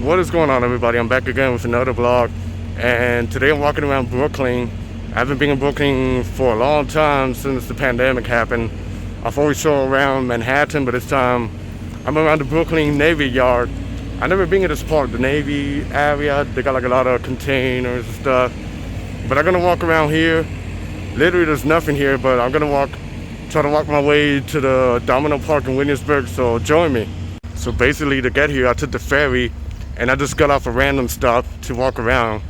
What is going on, everybody? I'm back again with another vlog, and today I'm walking around Brooklyn. I haven't been in Brooklyn for a long time since the pandemic happened. I've always shown around Manhattan, but this time I'm around the Brooklyn Navy Yard. I've never been in this part, the Navy area. They got like a lot of containers and stuff. But I'm gonna walk around here. Literally there's nothing here, but I'm gonna try to walk my way to the Dominos Park in Williamsburg, so join me. So basically to get here, I took the ferry and I just got off a random stop to walk around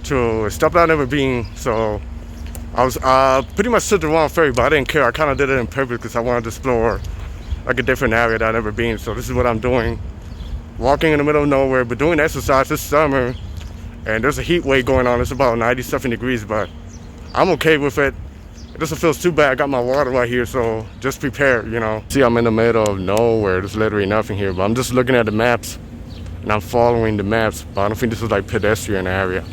to a stop I've never been. So I was pretty much took the wrong ferry, but I didn't care. I kind of did it on purpose because I wanted to explore like a different area that I've never been. So this is what I'm doing. Walking in the middle of nowhere, but doing exercise this summer, and there's a heat wave going on. It's about 97 degrees, but I'm okay with it. It doesn't feel too bad. I got my water right here, so just prepare, you know. See, I'm in the middle of nowhere. There's literally nothing here, but I'm just looking at the maps and I'm following the maps, but I don't think this is like pedestrian area.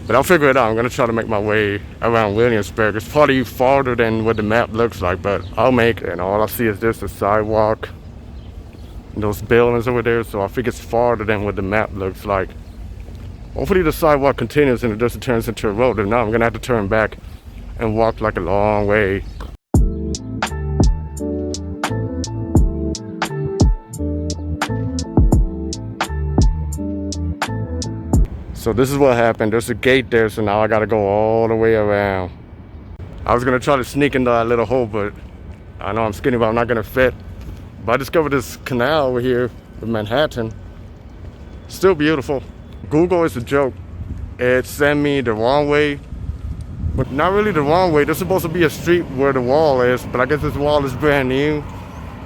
But I'll figure it out. I'm gonna try to make my way around Williamsburg. It's probably farther than what the map looks like, but I'll make it. And all I see is just a sidewalk and those buildings over there, so I think it's farther than what the map looks like. Hopefully the sidewalk continues and it doesn't turn into a road. If not, I'm gonna have to turn back and walk like a long way. So this is what happened. There's a gate there, so now I gotta go all the way around. I was gonna try to sneak into that little hole, but I know I'm skinny, but I'm not gonna fit. But I discovered this canal over here in Manhattan. Still beautiful. Google is a joke. It sent me the wrong way. But not really the wrong way. There's supposed to be a street where the wall is, but I guess this wall is brand new.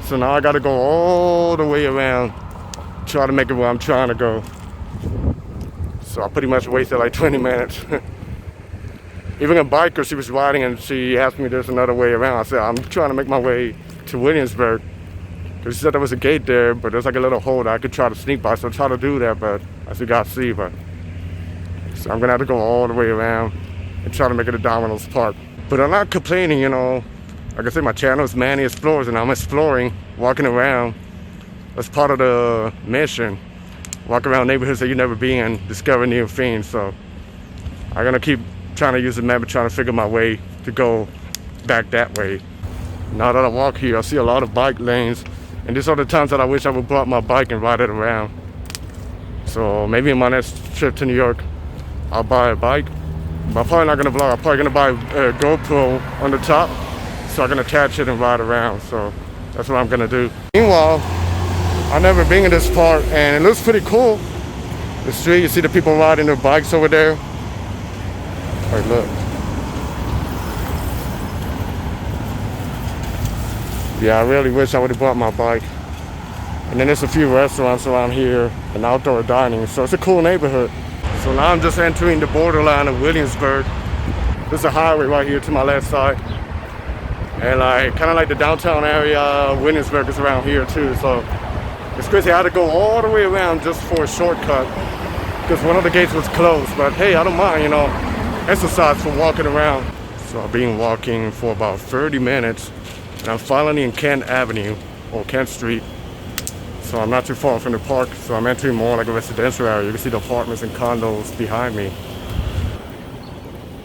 So now I gotta go all the way around, try to make it where I'm trying to go. So I pretty much wasted like 20 minutes. Even a biker, she was riding and she asked me there's another way around. I said, I'm trying to make my way to Williamsburg. Because she said there was a gate there, but there's like a little hole that I could try to sneak by. So I try to do that, but as you guys see, so I'm gonna have to go all the way around and try to make it to Dominos Park. But I'm not complaining, you know. Like I said, my channel is Manny Explores, and I'm exploring, walking around. That's part of the mission. Walk around neighborhoods that you've never been, discover new things. So I'm gonna keep trying to use the map and trying to figure my way to go back that way. Now that I walk here, I see a lot of bike lanes, and these are the times that I wish I would brought my bike and ride it around. So maybe in my next trip to New York, I'll buy a bike. But I'm probably not gonna vlog. I'm probably gonna buy a GoPro on the top, so I can attach it and ride around. So that's what I'm gonna do. Meanwhile, I've never been in this part, and it looks pretty cool. The street, you see the people riding their bikes over there. Hey, look. Yeah, I really wish I would have brought my bike. And then there's a few restaurants around here and outdoor dining, so it's a cool neighborhood. So now I'm just entering the borderline of Williamsburg. There's a highway right here to my left side. And like, kind of like the downtown area, Williamsburg is around here too. So it's crazy. I had to go all the way around just for a shortcut because one of the gates was closed. But hey, I don't mind, you know, exercise for walking around. So I've been walking for about 30 minutes and I'm finally in Kent Avenue or Kent Street. So I'm not too far from the park, so I'm entering more like a residential area. You can see the apartments and condos behind me.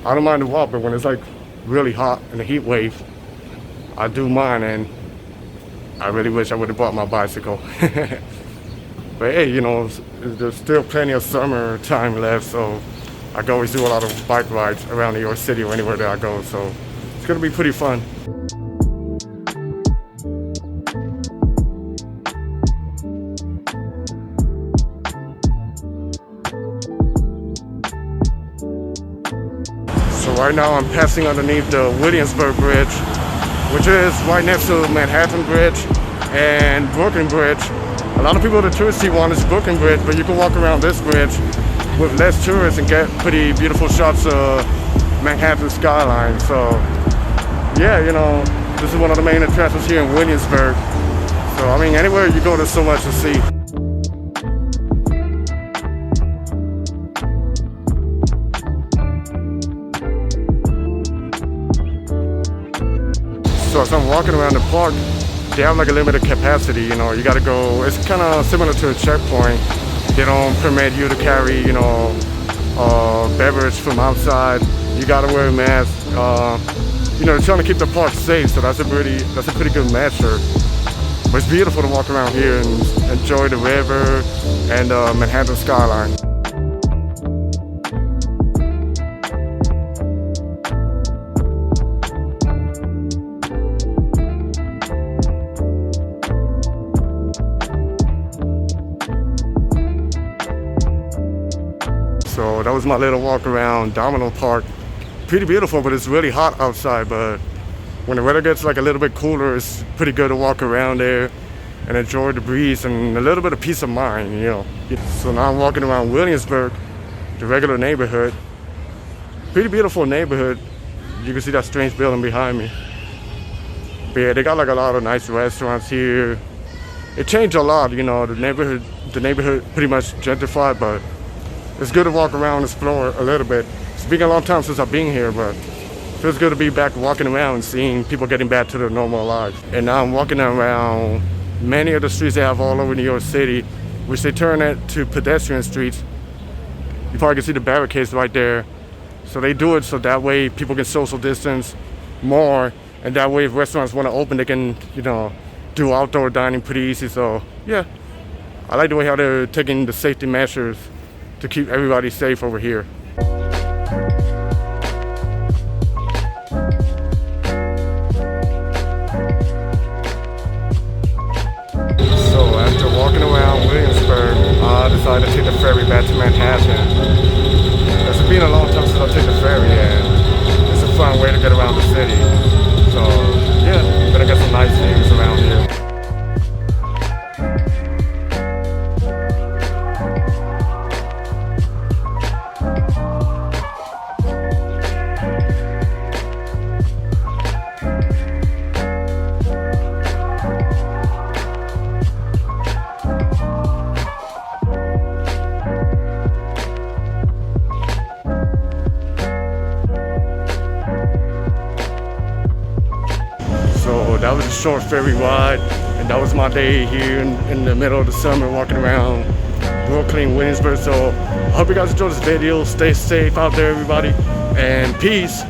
I don't mind the walk, but when it's like really hot and a heat wave, I do mind, and I really wish I would have brought my bicycle. But hey, you know, there's still plenty of summer time left, so I can always do a lot of bike rides around New York City or anywhere that I go, so it's gonna be pretty fun. So right now I'm passing underneath the Williamsburg Bridge, which is right next to Manhattan Bridge and Brooklyn Bridge. A lot of people, the touristy one is Brooklyn Bridge, but you can walk around this bridge with less tourists and get pretty beautiful shots of Manhattan skyline. So yeah, you know, this is one of the main attractions here in Williamsburg. So I mean, anywhere you go, there's so much to see. So as I'm walking around the park, they have like a limited capacity, you know, you gotta go, it's kind of similar to a checkpoint. They don't permit you to carry, beverage from outside. You gotta wear a mask. They're trying to keep the park safe, so that's a pretty good measure. But it's beautiful to walk around here and enjoy the river and Manhattan skyline. So that was my little walk around Dominos Park. Pretty beautiful, but it's really hot outside. But when the weather gets like a little bit cooler, it's pretty good to walk around there and enjoy the breeze and a little bit of peace of mind, So now I'm walking around Williamsburg, the regular neighborhood. Pretty beautiful neighborhood. You can see that strange building behind me. But yeah, they got like a lot of nice restaurants here. It changed a lot, the neighborhood pretty much gentrified, but it's good to walk around and explore a little bit. It's been a long time since I've been here, but it feels good to be back walking around and seeing people getting back to their normal lives. And now I'm walking around many of the streets they have all over New York City, which they turn into pedestrian streets. You probably can see the barricades right there. So they do it so that way people can social distance more, and that way if restaurants want to open, they can, do outdoor dining pretty easy. So yeah, I like the way how they're taking the safety measures to keep everybody safe over here. So after walking around Williamsburg, I decided to take the ferry back to Manhattan. It's been a long time since I took the ferry, and it's a fun way to get around the city. So yeah, gonna get some nice views around here. So that was a short ferry ride, and that was my day here in the middle of the summer walking around Brooklyn, Williamsburg. So I hope you guys enjoyed this video. Stay safe out there, everybody, and peace.